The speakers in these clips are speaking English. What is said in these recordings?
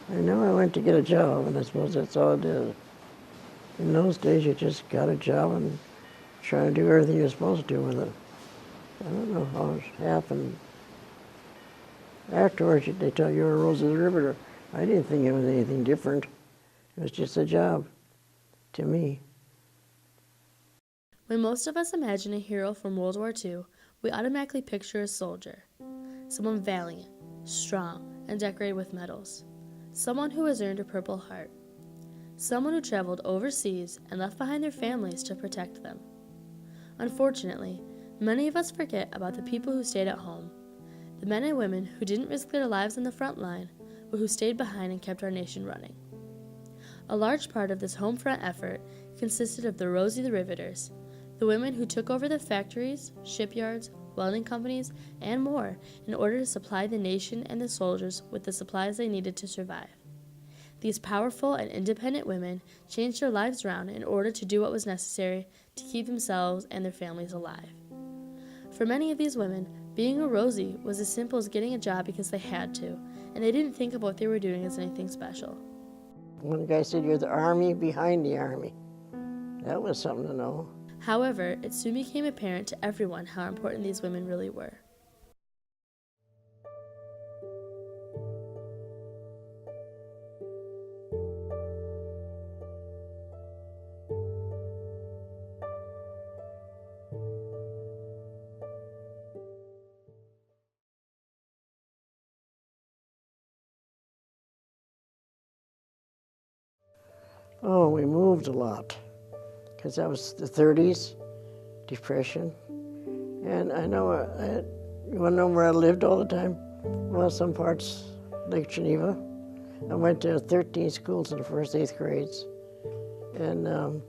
I know I went to get a job, and I suppose that's all it is. In those days, you just got a job and trying to do everything you're supposed to do with it. I don't know how it happened. Afterwards, they tell you you're Rosie the Riveter. I didn't think it was anything different. It was just a job to me. When most of us imagine a hero from World War II, we automatically picture a soldier, someone valiant, strong, and decorated with medals, someone who has earned a Purple Heart, someone who traveled overseas and left behind their families to protect them. Unfortunately, many of us forget about the people who stayed at home, the men and women who didn't risk their lives on the front line, but who stayed behind and kept our nation running. A large part of this home front effort consisted of the Rosie the Riveters, the women who took over the factories, shipyards, welding companies, and more in order to supply the nation and the soldiers with the supplies they needed to survive. These powerful and independent women changed their lives around in order to do what was necessary to keep themselves and their families alive. For many of these women, being a Rosie was as simple as getting a job because they had to, and they didn't think of what they were doing as anything special. One guy said, "You're the army behind the army." That was something to know. However, it soon became apparent to everyone how important these women really were. Oh, we moved a lot because that was the 30s, Depression. And I know, you want to know where I lived all the time? Well, some parts, Lake Geneva. I went to 13 schools in the first 8th grades. And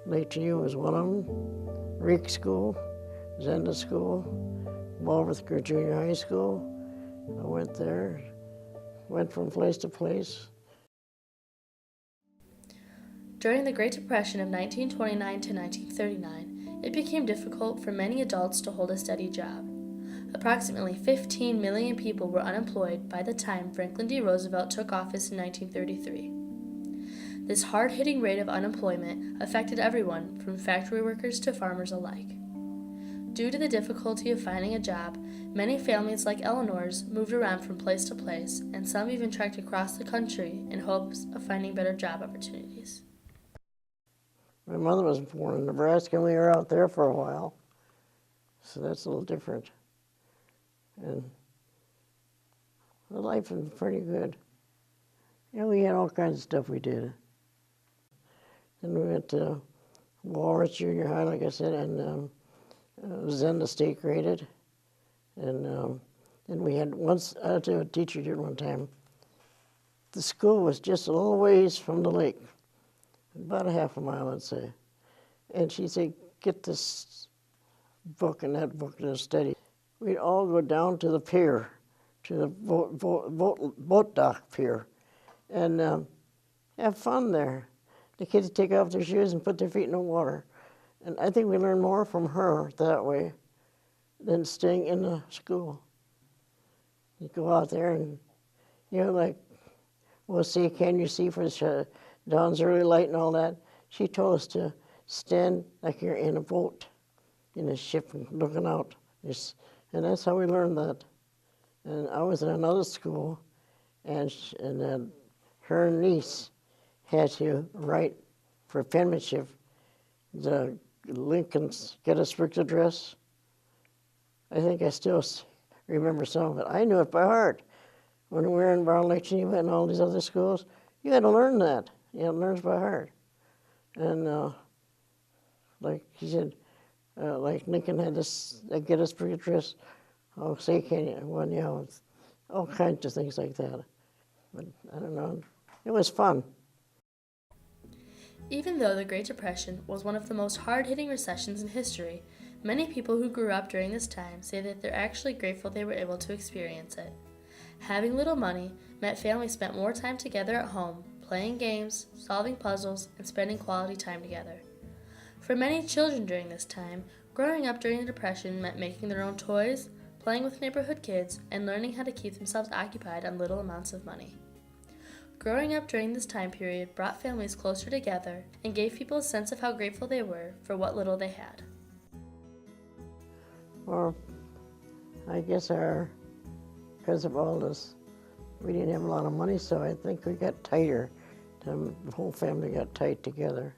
Lake Geneva was one of them. Reek School, Zenda School, Walworth Junior High School. I went there, went from place to place. During the Great Depression of 1929 to 1939, it became difficult for many adults to hold a steady job. Approximately 15 million people were unemployed by the time Franklin D. Roosevelt took office in 1933. This hard-hitting rate of unemployment affected everyone from factory workers to farmers alike. Due to the difficulty of finding a job, many families like Eleanor's moved around from place to place, and some even trekked across the country in hopes of finding better job opportunities. My mother was born in Nebraska, and we were out there for a while. So that's a little different. And the life was pretty good. Yeah, we had all kinds of stuff we did. Then we went to Walworth Junior High, like I said, and Zenda State graded. And we had once, I had a teacher did one time. The school was just a little ways from the lake, about a half a mile, I'd say. And she'd say, "Get this book and that book to study." We'd all go down to the pier, to the boat dock pier, and have fun there. The kids would take off their shoes and put their feet in the water. And I think we learned more from her that way than staying in the school. You go out there and, like, we'll see, can you see for dawn's early light and all that? She told us to stand like you're in a boat, in a ship, and looking out. And that's how we learned that. And I was in another school, and her niece had to write for penmanship the Lincoln's Gettysburg Address. I think I still remember some of it. I knew it by heart. When we were in Lake Geneva and all these other schools, you had to learn that. You had to learn it by heart. And like he said, like Lincoln had this Gettysburg Address. Oh, say can you? Well, all kinds of things like that. But I don't know. It was fun. Even though the Great Depression was one of the most hard-hitting recessions in history, many people who grew up during this time say that they're actually grateful they were able to experience it. Having little money meant families spent more time together at home, playing games, solving puzzles, and spending quality time together. For many children during this time, growing up during the Depression meant making their own toys, playing with neighborhood kids, and learning how to keep themselves occupied on little amounts of money. Growing up during this time period brought families closer together and gave people a sense of how grateful they were for what little they had. Or I guess because of all this, we didn't have a lot of money, so I think we got tighter. The whole family got tight together.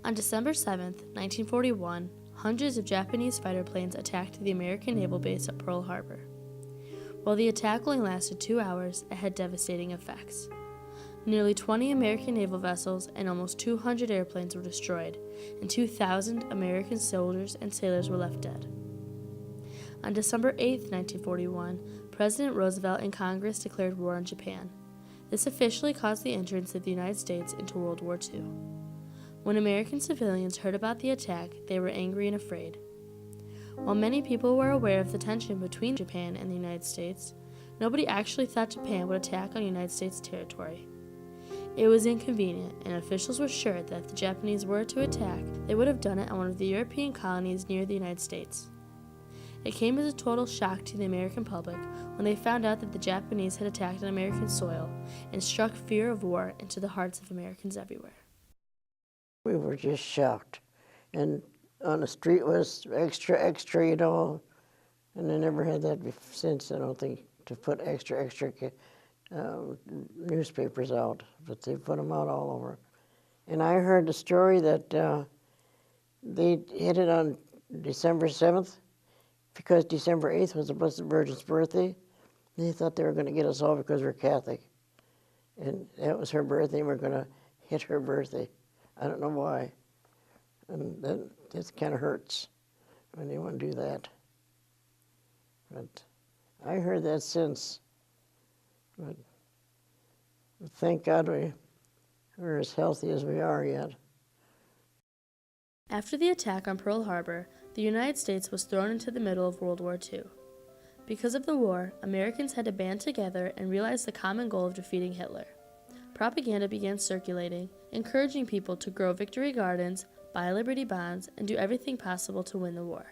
On December 7, 1941, hundreds of Japanese fighter planes attacked the American naval base at Pearl Harbor. While the attack only lasted 2 hours, it had devastating effects. Nearly 20 American naval vessels and almost 200 airplanes were destroyed, and 2,000 American soldiers and sailors were left dead. On December 8, 1941, President Roosevelt and Congress declared war on Japan. This officially caused the entrance of the United States into World War II. When American civilians heard about the attack, they were angry and afraid. While many people were aware of the tension between Japan and the United States, nobody actually thought Japan would attack on United States territory. It was inconvenient, and officials were sure that if the Japanese were to attack, they would have done it on one of the European colonies near the United States. It came as a total shock to the American public when they found out that the Japanese had attacked on American soil and struck fear of war into the hearts of Americans everywhere. We were just shocked. And on the street was extra, extra, and they never had that since, I don't think, to put extra, extra newspapers out, but they put them out all over. And I heard the story that they hit it on December 7th, because December 8th was the Blessed Virgin's birthday. They thought they were going to get us all because we're Catholic. And that was her birthday, and we're going to hit her birthday. I don't know why. And that kind of hurts when they want to do that. But I heard that since. But thank God we're as healthy as we are yet. After the attack on Pearl Harbor, the United States was thrown into the middle of World War II. Because of the war, Americans had to band together and realize the common goal of defeating Hitler. Propaganda began circulating, encouraging people to grow victory gardens, buy Liberty bonds, and do everything possible to win the war.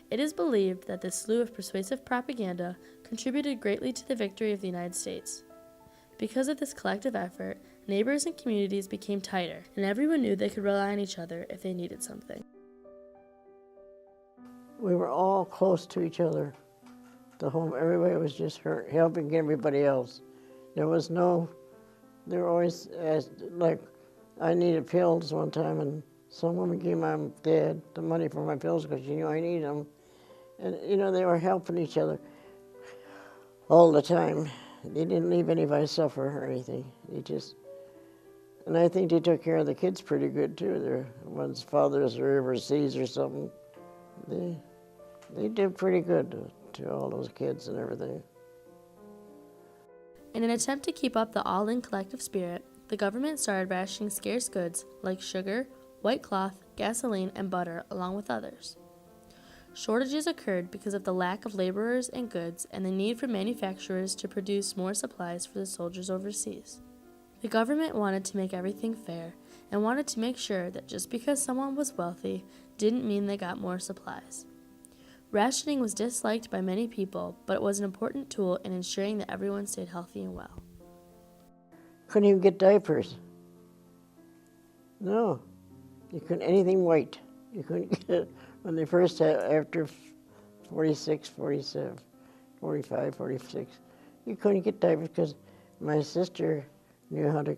It is believed that this slew of persuasive propaganda contributed greatly to the victory of the United States. Because of this collective effort, neighbors and communities became tighter, and everyone knew they could rely on each other if they needed something. We were all close to each other. Everybody was just helping everybody else. There were always, like, I needed pills one time, and some woman gave my dad the money for my pills because she knew I needed them. And, they were helping each other all the time. They didn't leave anybody suffer or anything. And I think they took care of the kids pretty good, too. Their one's fathers are overseas or something. They did pretty good to all those kids and everything. In an attempt to keep up the all-in collective spirit, the government started rationing scarce goods like sugar, white cloth, gasoline, and butter, along with others. Shortages occurred because of the lack of laborers and goods and the need for manufacturers to produce more supplies for the soldiers overseas. The government wanted to make everything fair and wanted to make sure that just because someone was wealthy didn't mean they got more supplies. Rationing was disliked by many people, but it was an important tool in ensuring that everyone stayed healthy and well. Couldn't even get diapers. No, you couldn't, anything white. You couldn't get, when they first had, after 46, 47, 45, 46, you couldn't get diapers because my sister knew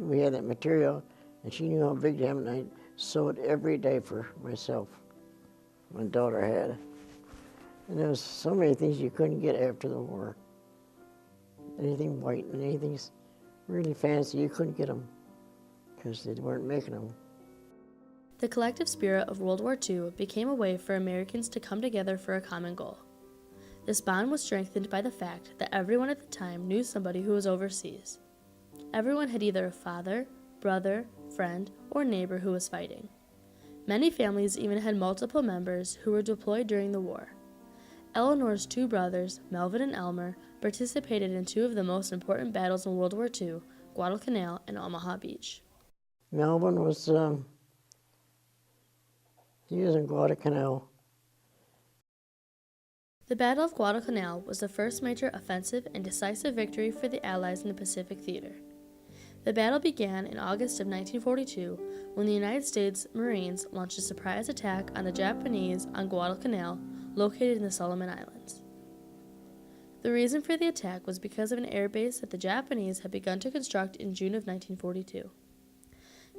we had that material, and she knew how big to have, and I sewed every diaper myself. My daughter had. And there was so many things you couldn't get after the war. Anything white and anything really fancy, you couldn't get them because they weren't making them. The collective spirit of World War II became a way for Americans to come together for a common goal. This bond was strengthened by the fact that everyone at the time knew somebody who was overseas. Everyone had either a father, brother, friend, or neighbor who was fighting. Many families even had multiple members who were deployed during the war. Eleanor's two brothers, Melvin and Elmer, participated in two of the most important battles in World War II, Guadalcanal and Omaha Beach. Melvin was, he was in Guadalcanal. The Battle of Guadalcanal was the first major offensive and decisive victory for the Allies in the Pacific Theater. The battle began in August of 1942 when the United States Marines launched a surprise attack on the Japanese on Guadalcanal, located in the Solomon Islands. The reason for the attack was because of an airbase that the Japanese had begun to construct in June of 1942.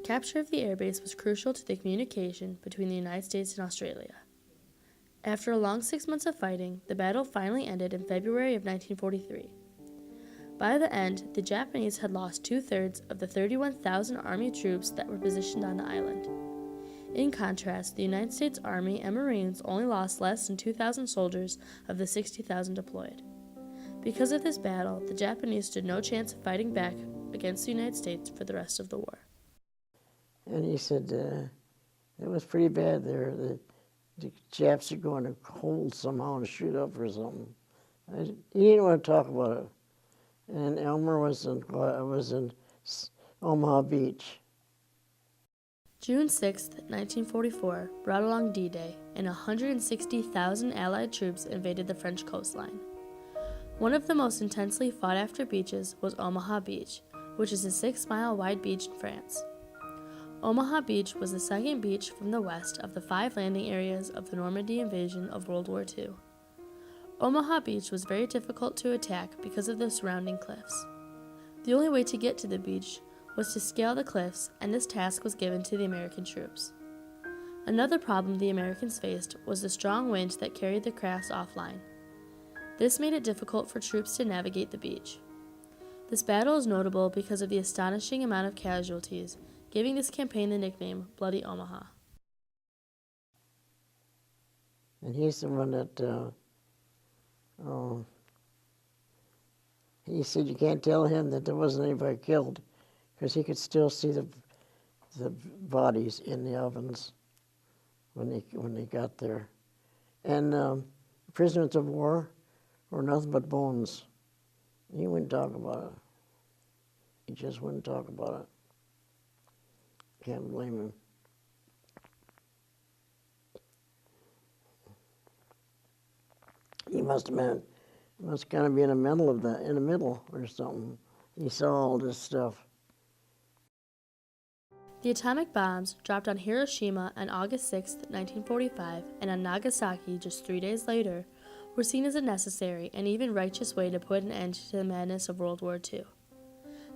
Capture of the airbase was crucial to the communication between the United States and Australia. After a long 6 months of fighting, the battle finally ended in February of 1943. By the end, the Japanese had lost 2/3 of the 31,000 Army troops that were positioned on the island. In contrast, the United States Army and Marines only lost less than 2,000 soldiers of the 60,000 deployed. Because of this battle, the Japanese stood no chance of fighting back against the United States for the rest of the war. And he said, it was pretty bad there. The Japs are going to hold somehow and shoot up or something. He didn't want to talk about it. And Elmer was in Omaha Beach. June 6, 1944, brought along D-Day, and 160,000 Allied troops invaded the French coastline. One of the most intensely fought-after beaches was Omaha Beach, which is a 6-mile-wide beach in France. Omaha Beach was the second beach from the west of the 5 landing areas of the Normandy invasion of World War II. Omaha Beach was very difficult to attack because of the surrounding cliffs. The only way to get to the beach was to scale the cliffs, and this task was given to the American troops. Another problem the Americans faced was the strong wind that carried the crafts offline. This made it difficult for troops to navigate the beach. This battle is notable because of the astonishing amount of casualties, giving this campaign the nickname Bloody Omaha. And he's the one that, he said you can't tell him that there wasn't anybody killed because he could still see the bodies in the ovens when they got there. And prisoners of war were nothing but bones. He wouldn't talk about it. He just wouldn't talk about it. Can't blame him. He must kind of be in the middle or something. He saw all this stuff. The atomic bombs dropped on Hiroshima on August 6, 1945, and on Nagasaki just 3 days later, were seen as a necessary and even righteous way to put an end to the madness of World War II.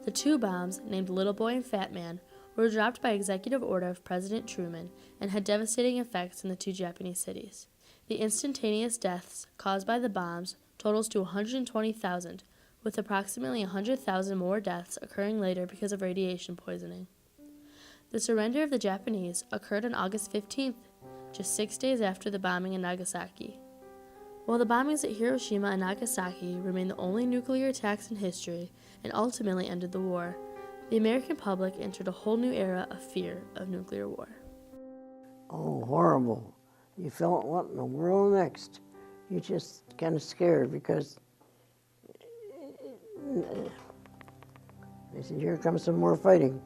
The two bombs, named Little Boy and Fat Man, were dropped by executive order of President Truman and had devastating effects in the two Japanese cities. The instantaneous deaths caused by the bombs totals to 120,000, with approximately 100,000 more deaths occurring later because of radiation poisoning. The surrender of the Japanese occurred on August 15th, just 6 days after the bombing in Nagasaki. While the bombings at Hiroshima and Nagasaki remain the only nuclear attacks in history and ultimately ended the war, the American public entered a whole new era of fear of nuclear war. Oh, horrible. You felt, what in the world next? You're just kind of scared because they said, here comes some more fighting.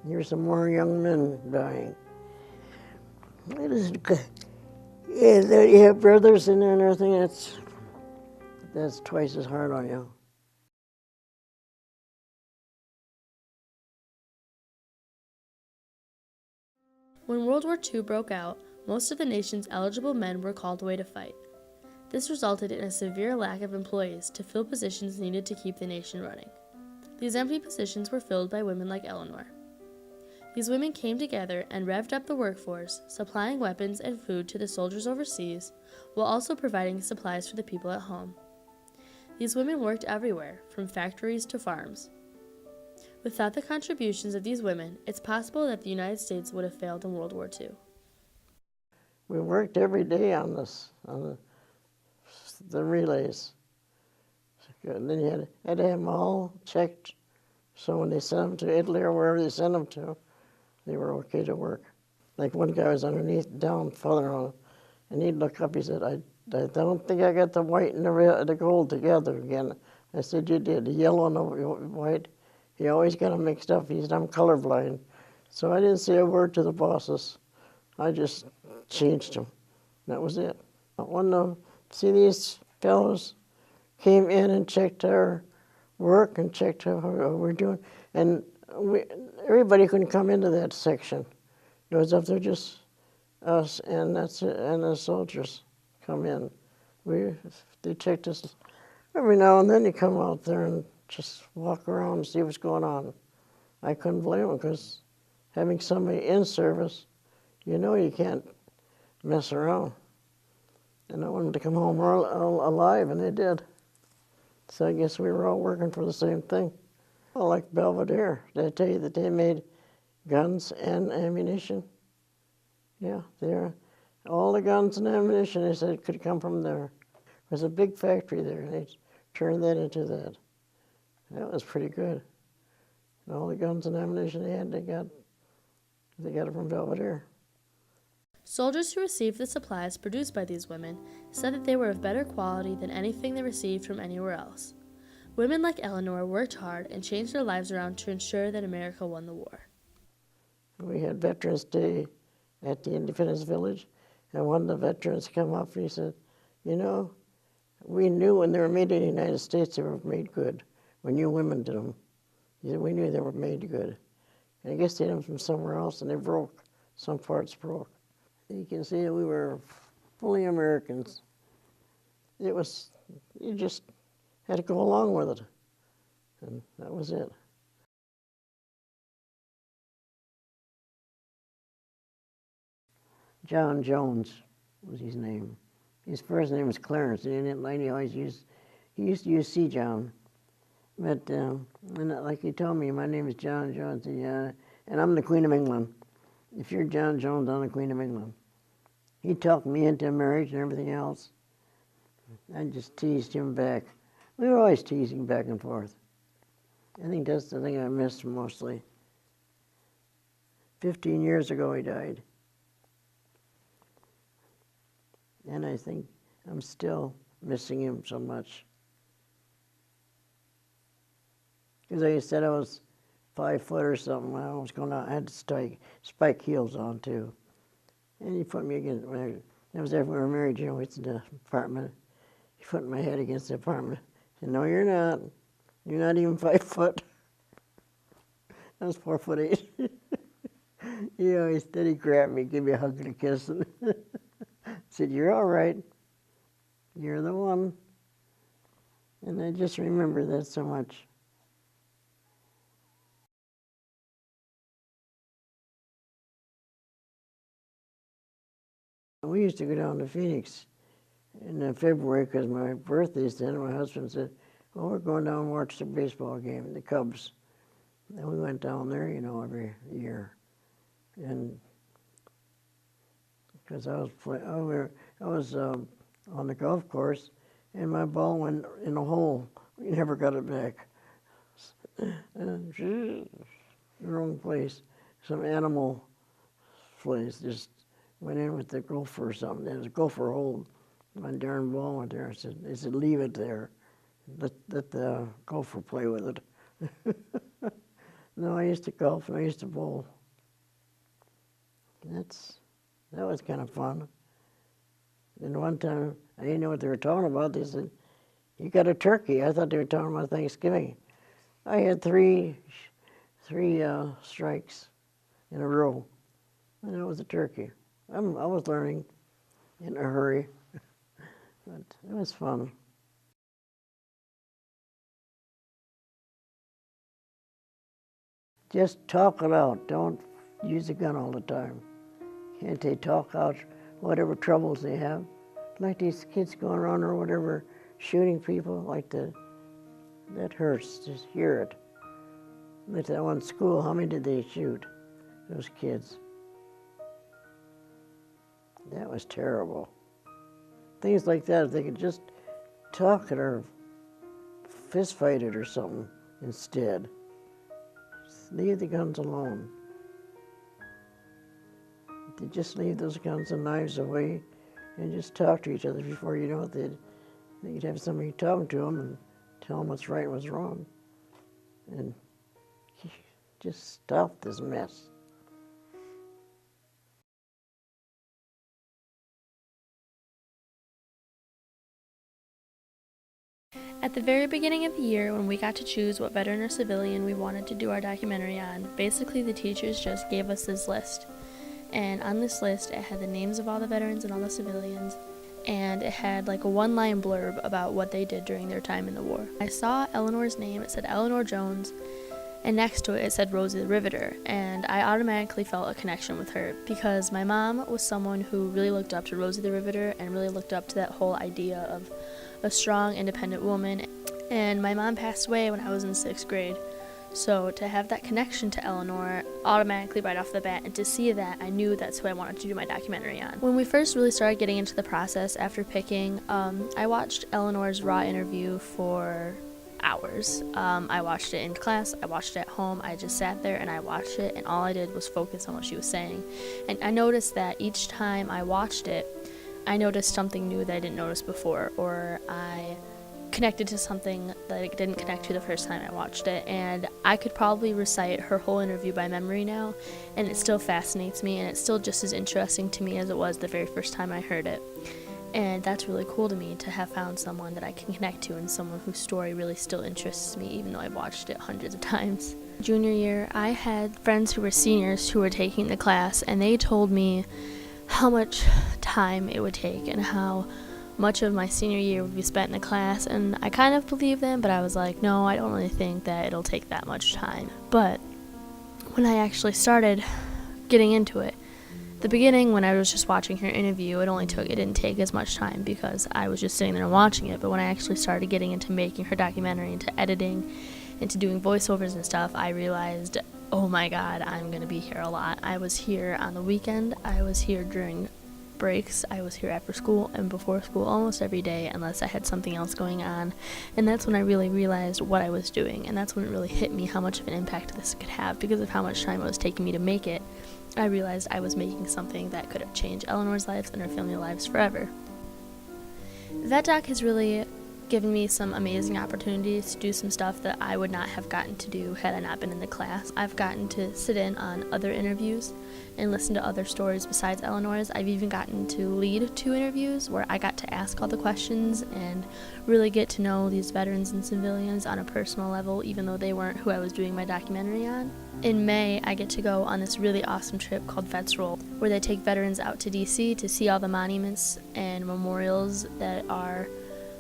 Here's some more young men dying. It is, yeah, you have brothers in there and everything, that's twice as hard on you. When World War II broke out, most of the nation's eligible men were called away to fight. This resulted in a severe lack of employees to fill positions needed to keep the nation running. These empty positions were filled by women like Eleanor. These women came together and revved up the workforce, supplying weapons and food to the soldiers overseas, while also providing supplies for the people at home. These women worked everywhere, from factories to farms. Without the contributions of these women, it's possible that the United States would have failed in World War II. We worked every day on the the relays. And then you had to have them all checked, so when they sent them to Italy or wherever they sent them to, they were okay to work. Like one guy was underneath, down further on, and he'd look up, he said, I don't think I got the white and the gold together again. I said, you did, the yellow and the white. He always got them mixed up. He said, I'm colorblind. So I didn't say a word to the bosses. I just changed them. That was it. See, these fellows came in and checked our work and checked how we're doing. And everybody couldn't come into that section. It was up there just us and that's it, and the soldiers come in. They checked us every now and then. You come out there and just walk around and see what's going on. I couldn't blame them, because having somebody in service, you know you can't mess around. And I wanted to come home all alive, and they did. So I guess we were all working for the same thing. Well, like Belvedere, did I tell you that they made guns and ammunition? Yeah, all the guns and ammunition, they said, could come from there. There was a big factory there, and they turned that into that. That was pretty good. And all the guns and ammunition they had, they got it from Belvedere. Soldiers who received the supplies produced by these women said that they were of better quality than anything they received from anywhere else. Women like Eleanor worked hard and changed their lives around to ensure that America won the war. We had Veterans Day at the Independence Village, and one of the veterans come up and he said, you know, we knew when they were made in the United States they were made good. When you women did them, he said, we knew they were made good. And I guess they did them from somewhere else and they broke. Some parts broke. You can see that we were fully Americans. You just had to go along with it. And that was it. John Jones was his name. His first name was Clarence. He used to use C. John. But and like he told me, my name is John Jones, and I'm the Queen of England. If you're John Jones, I'm the Queen of England. He talked me into marriage and everything else. I just teased him back. We were always teasing back and forth. I think that's the thing I missed mostly. 15 years ago he died. And I think I'm still missing him so much. Because like I said, I was 5 foot or something. I was going out. I had spike heels on too. And he put me against. That was after we were married. You know, it's in the apartment. He put my head against the apartment. I said, "No, you're not. You're not even 5 foot." I was 4'8". He always did. He grabbed me, give me a hug and a kiss, and said, "You're all right. You're the one." And I just remember that so much. We used to go down to Phoenix in February because my birthday's then. My husband said, "Well, we're going down and watch the baseball game, the Cubs." And we went down there, you know, every year. And because I was on the golf course, and my ball went in a hole. We never got it back. The wrong place. Some animal place just went in with the gopher or something. There was a gopher hole. My darn ball went there. They said, leave it there. Let the gopher play with it. No, I used to golf and I used to bowl. That was kind of fun. And one time, I didn't know what they were talking about. They said, "You got a turkey." I thought they were talking about Thanksgiving. I had three strikes in a row, and it was a turkey. I was learning in a hurry, but it was fun. Just talk it out. Don't use a gun all the time. Can't they talk out whatever troubles they have? Like these kids going around or whatever, shooting people like that. That hurts, just hear it. Like that one school, how many did they shoot? Those kids. That was terrible. Things like that, if they could just talk it or fist fight it or something instead. Leave the guns alone. Just leave those guns and knives away and just talk to each other. Before you know it, you'd have somebody talking to them and tell them what's right and what's wrong. And just stop this mess. At the very beginning of the year, when we got to choose what veteran or civilian we wanted to do our documentary on, basically the teachers just gave us this list. And on this list, it had the names of all the veterans and all the civilians, and it had like a one-line blurb about what they did during their time in the war. I saw Eleanor's name, it said Eleanor Jones, and next to it said Rosie the Riveter, and I automatically felt a connection with her because my mom was someone who really looked up to Rosie the Riveter and really looked up to that whole idea of a strong, independent woman. And my mom passed away when I was in 6th grade. So to have that connection to Eleanor automatically right off the bat, and to see that, I knew that's who I wanted to do my documentary on. When we first really started getting into the process after picking, I watched Eleanor's raw interview for hours. I watched it in class, I watched it at home, I just sat there and I watched it, and all I did was focus on what she was saying. And I noticed that each time I watched it, I noticed something new that I didn't notice before, or I connected to something that I didn't connect to the first time I watched it. And I could probably recite her whole interview by memory now, and it still fascinates me, and it's still just as interesting to me as it was the very first time I heard it. And that's really cool to me, to have found someone that I can connect to and someone whose story really still interests me, even though I've watched it hundreds of times. Junior year, I had friends who were seniors who were taking the class, and they told me how much time it would take and how much of my senior year would be spent in the class, and I kind of believed them, but I was like, no, I don't really think that it'll take that much time. But when I actually started getting into it, the beginning, when I was just watching her interview, it didn't take as much time because I was just sitting there and watching it. But when I actually started getting into making her documentary, into editing, into doing voiceovers and stuff, I realized, oh my god, I'm going to be here a lot. I was here on the weekend, I was here during breaks, I was here after school and before school almost every day, unless I had something else going on. And that's when I really realized what I was doing, and that's when it really hit me how much of an impact this could have. Because of how much time it was taking me to make it, I realized I was making something that could have changed Eleanor's lives and her family lives forever. That doc has really given me some amazing opportunities to do some stuff that I would not have gotten to do had I not been in the class. I've gotten to sit in on other interviews and listen to other stories besides Eleanor's. I've even gotten to lead 2 interviews where I got to ask all the questions and really get to know these veterans and civilians on a personal level, even though they weren't who I was doing my documentary on. In May, I get to go on this really awesome trip called Vets Roll, where they take veterans out to DC to see all the monuments and memorials that are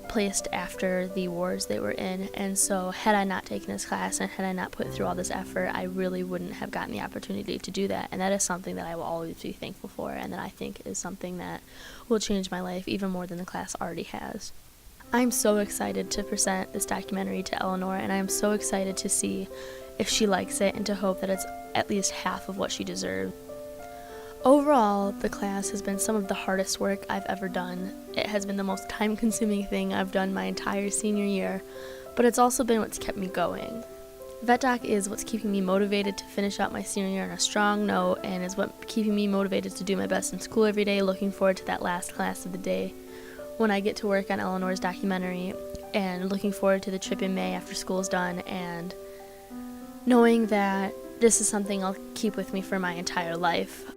placed after the wars they were in. And so had I not taken this class and had I not put through all this effort, I really wouldn't have gotten the opportunity to do that. And that is something that I will always be thankful for, and that I think is something that will change my life even more than the class already has. I'm so excited to present this documentary to Eleanor, and I'm so excited to see if she likes it and to hope that it's at least half of what she deserves. Overall, the class has been some of the hardest work I've ever done. It has been the most time-consuming thing I've done my entire senior year, but it's also been what's kept me going. VetDoc is what's keeping me motivated to finish out my senior year on a strong note, and is what keeping me motivated to do my best in school every day, looking forward to that last class of the day when I get to work on Eleanor's documentary, and looking forward to the trip in May after school's done, and knowing that this is something I'll keep with me for my entire life.